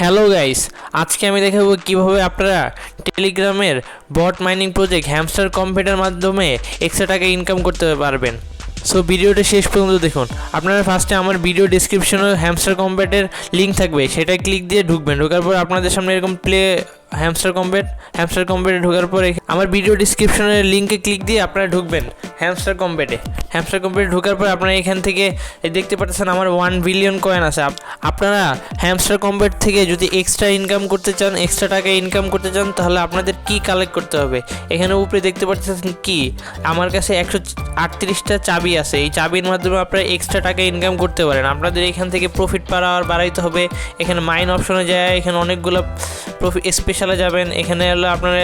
Hello guys, আজকে আমি দেখাবো কিভাবে আপনারা টেলিগ্রামের bot mining project Hamster computer মাধ্যমে এক্সট্রা টাকা ইনকাম করতে পারবেন। সো ভিডিওটা শেষ পর্যন্ত দেখুন। আপনারা ফার্স্টে আমার ভিডিও ডিসক্রিপশনে হ্যামস্টার কম্পিউটার লিঙ্ক থাকবে, সেটা ক্লিক দিয়ে ঢুকবেন। ঢোকার পর আপনাদের সামনে এরকম হ্যামস্টার কম্পিউটার ঢোকার পরে আমার ভিডিও ডিসক্রিপশনের লিঙ্কে ক্লিক দিয়ে আপনারা ঢুকবেন হ্যামস্টার কম্পিউটারে ঢোকার পর আপনারা এখান থেকে দেখতে পাচ্ছেন আমার 1 বিলিয়ন কয়েন আছে। আপনারা হ্যামস্টার কম্পিউটার থেকে যদি এক্সট্রা ইনকাম করতে চান, এক্সট্রা টাকা ইনকাম করতে চান, তাহলে আপনাদের কি কালেক্ট করতে হবে। এখানে উপরে দেখতে পাচ্ছেন কি আমার কাছে 138টা চাবি আছে। এই চাবির মাধ্যমে আপনারা এক্সট্রা টাকা ইনকাম করতে পারেন। আপনাদের এখান থেকে প্রফিট বাড়াইতে হবে। এখানে মাইন অপশনে যায়, এখানে অনেকগুলো প্রফিট স্পেশালে যাবেন। এখানে হলো আপনারা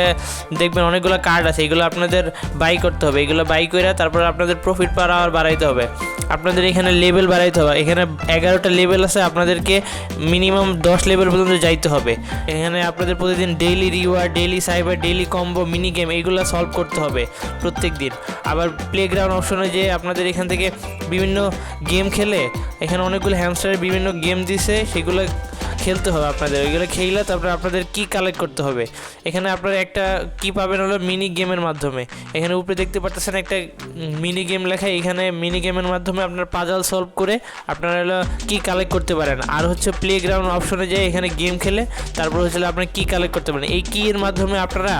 দেখবেন অনেকগুলো কার্ড আছে, এগুলো আপনাদের বাই করতে হবে। এগুলো বাই করে তারপর আপনাদের প্রফিট বাড়াইতে হবে। আপনাদের এখানে লেভেল বাড়াইতে হবে। এখানে 11টা লেভেল আছে, আপনাদেরকে মিনিমাম 10 লেভেল পর্যন্ত যাইতে হবে। এখানে আপনাদের প্রতিদিন daily reward, daily cyber, daily combo, mini game এইগুলো সলভ করতে হবে প্রত্যেক দিন। আবার প্লেগ্রাউন্ড অপশনে যে আপনাদের এখান থেকে বিভিন্ন গেম খেলে, এখানে অনেকগুলো হ্যামস্টারের বিভিন্ন গেম দিছে, সেগুলো খেলতে হবে আপনাদের। ওইগুলো খেলে তারপরে আপনাদের কি কালেক্ট করতে হবে। এখানে আপনারা একটা কি পাবেন হলো মিনি গেমের মাধ্যমে। এখানে উপরে দেখতে পাচ্ছেন একটা মিনি গেম লেখা। এখানে মিনি গেমের মাধ্যমে আপনার পাজল সলভ করে আপনারা হলো কি কালেক্ট করতে পারেন। আর হচ্ছে প্লেগ্রাউন্ড অপশনে যে এখানে গেম খেলে তারপর হচ্ছে আপনারা কি কালেক্ট করতে পারেন। এই কি এর মাধ্যমে আপনারা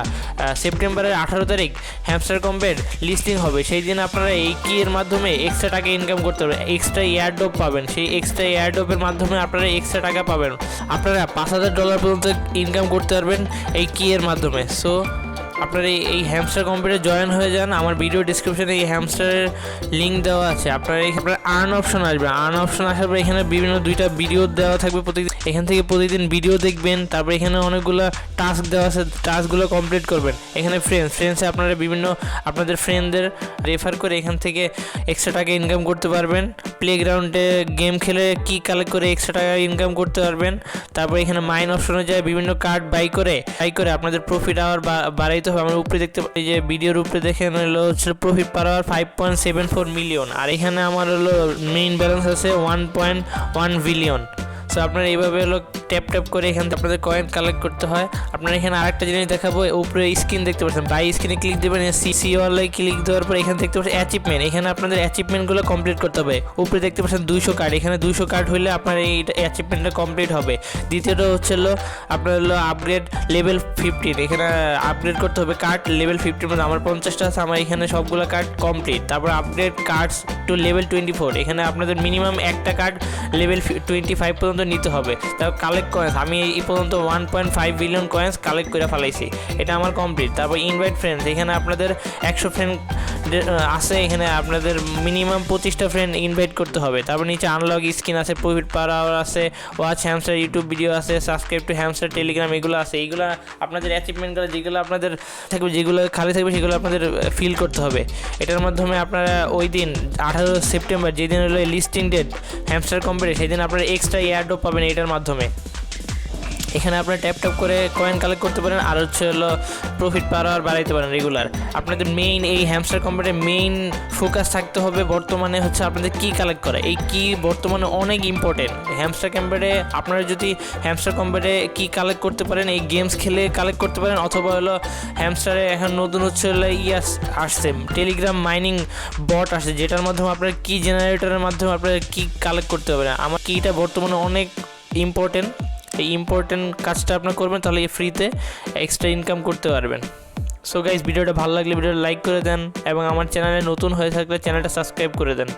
সেপ্টেম্বরের 18 তারিখ হ্যামস্টার কম্পিউটার লিস্টিং হবে, সেই দিন আপনারা এই কি এর মাধ্যমে এক্সট্রা টাকা ইনকাম করতে পারবেন। এক্সট্রা এয়ারড্রপ পাবেন, সেই এক্সট্রা এয়ারড্রপের মাধ্যমে আপনারা এক্সট্রা টাকা পাবেন। আপনারা $5000 পর্যন্ত ইনকাম করতে পারবেন এই কি এর মাধ্যমে। সো আপনারা এই হ্যামস্টার কম্পিউটারে জয়েন হয়ে যান। আমার ভিডিও ডিসক্রিপশনে এই হ্যামস্টারের লিঙ্ক দেওয়া আছে। আপনারা আর্ন অপশন আসবে। আর্ন অপশন আসার পর এখানে বিভিন্ন 2টা ভিডিও দেওয়া থাকবে প্রতিদিন। এখান থেকে প্রতিদিন ভিডিও দেখবেন। তারপর এখানে অনেকগুলো টাস্ক দেওয়া আছে, টাস্কগুলো কমপ্লিট করবেন। এখানে ফ্রেন্ডসে আপনারা বিভিন্ন আপনাদের ফ্রেন্ডদের রেফার করে এখান থেকে এক্সট্রা টাকা ইনকাম করতে পারবেন। প্লেগ্রাউন্ডে গেম খেলে কি কালেক্ট করে এক্সট্রা টাকা ইনকাম করতে পারবেন। তারপর এখানে মাইন অপশনে যায় বিভিন্ন কার্ড বাই করে আপনাদের প্রফিট আওয়ার বাড়াইতে হবে। আমার উপরে দেখতে পাই যে ভিডিওর উপরে দেখেন হচ্ছে প্রফিট পার আওয়ার 5.74 মিলিয়ন। আর এখানে আমার হলো মেইন ব্যালেন্স আছে 1.1 বিলিয়ন। সো আপনারা এইভাবে হলো ট্যাপ করে এখান থেকে আপনাদের কয়েন কালেক্ট করতে হয়। আপনারা এখানে আরেকটা জিনিস দেখাবো, উপরে স্ক্রিন দেখতে পাচ্ছেন, বাই স্ক্রিনে ক্লিক দেবেন। সিসি ওয়ালে ক্লিক দেওয়ার পর এখানে দেখতে পাচ্ছেন অ্যাচিভমেন্ট। এখানে আপনাদের অ্যাচিভমেন্টগুলো কমপ্লিট করতে হবে। উপরে দেখতে পাচ্ছেন 200 কার্ড। এখানে 200 কার্ড হলে আপনার এই অ্যাচিভমেন্টটা কমপ্লিট হবে। দ্বিতীয়টা হচ্ছে আপনার হলো আপগ্রেড লেভেল 15। এখানে আপগ্রেড করতে হবে কার্ড লেভেল 15 মধ্যে। আমার 50টা আছে, আমার এখানে সবগুলো কার্ড কমপ্লিট। তারপর আপগ্রেড কার্ডস টু লেভেল 24। এখানে আপনাদের মিনিমাম একটা কার্ড লেভেল 25 পর্যন্ত নিতে হবে। তারপর কালেক্ট কয়েন্স, আমি এই পর্যন্ত 1.5 বিলিয়ন কয়েন্স কালেক্ট করে ফেলাইছি, এটা আমার কমপ্লিট। তারপর ইনভাইট ফ্রেন্ডস, এখানে আপনাদের 100 ফ্রেন্ড আছে। এখানে আপনাদের মিনিমাম 25টা ফ্রেন্ড ইনভাইট করতে হবে। তারপর নিচে আনলক স্কিন আছে, প্রফিট পার আওয়ার আছে, ওয়াচ হ্যামস্টার ইউটিউব ভিডিও আছে, সাবস্ক্রাইব টু হ্যামস্টার টেলিগ্রাম, এগুলো আছে। এইগুলো আপনাদের অ্যাচিভমেন্টগুলো যেগুলো আপনাদের থাকবে, যেগুলো খালি থাকবে, সেগুলো আপনাদের ফিল করতে হবে। এটার মাধ্যমে আপনারা ওই দিন 18 সেপ্টেম্বর যেদিন হলো লিস্টিং ডেট হ্যামস্টার কম্পিউটার, সেই দিন আপনারা এক্সট্রা এয়ারড্রপ পাবেন এটার মাধ্যমে। এখানে আপনারা ট্যাপ করে কয়েন কালেক্ট করতে পারেন। আর হচ্ছে প্রফিট পার আওয়ার বাড়াইতে পারেন রেগুলার। আপনাদের মেইন এই হ্যামস্টার কম্পিউটারের মেইন ফোকাস থাকতে হবে বর্তমানে হচ্ছে আপনাদের কি কালেক্ট করা। এই কি বর্তমানে অনেক ইম্পর্টেন্ট। হ্যামস্টার কম্পিউটারে আপনারা যদি হ্যামস্টার কম্পিউটারে কি কালেক্ট করতে পারেন, এই গেমস খেলে কালেক্ট করতে পারেন, অথবা হ্যামস্টারে এখন নতুন হচ্ছে আসছে টেলিগ্রাম মাইনিং বট আসছে, যেটার মাধ্যমে আপনারা কি জেনারেটরের মাধ্যমে আপনারা কি কালেক্ট করতে পারেন। আমার কিটা বর্তমানে অনেক ইম্পর্টেন্ট। এই ইম্পর্টেন্ট কাজটা আপনার করবেন, তাহলে এই ফ্রিতে এক্সট্রা ইনকাম করতে পারবেন। সো গাইস, ভিডিওটা ভালো লাগলে ভিডিওটা লাইক করে দেন এবং আমার চ্যানেলে নতুন হয়ে থাকলে চ্যানেলটা সাবস্ক্রাইব করে দেন।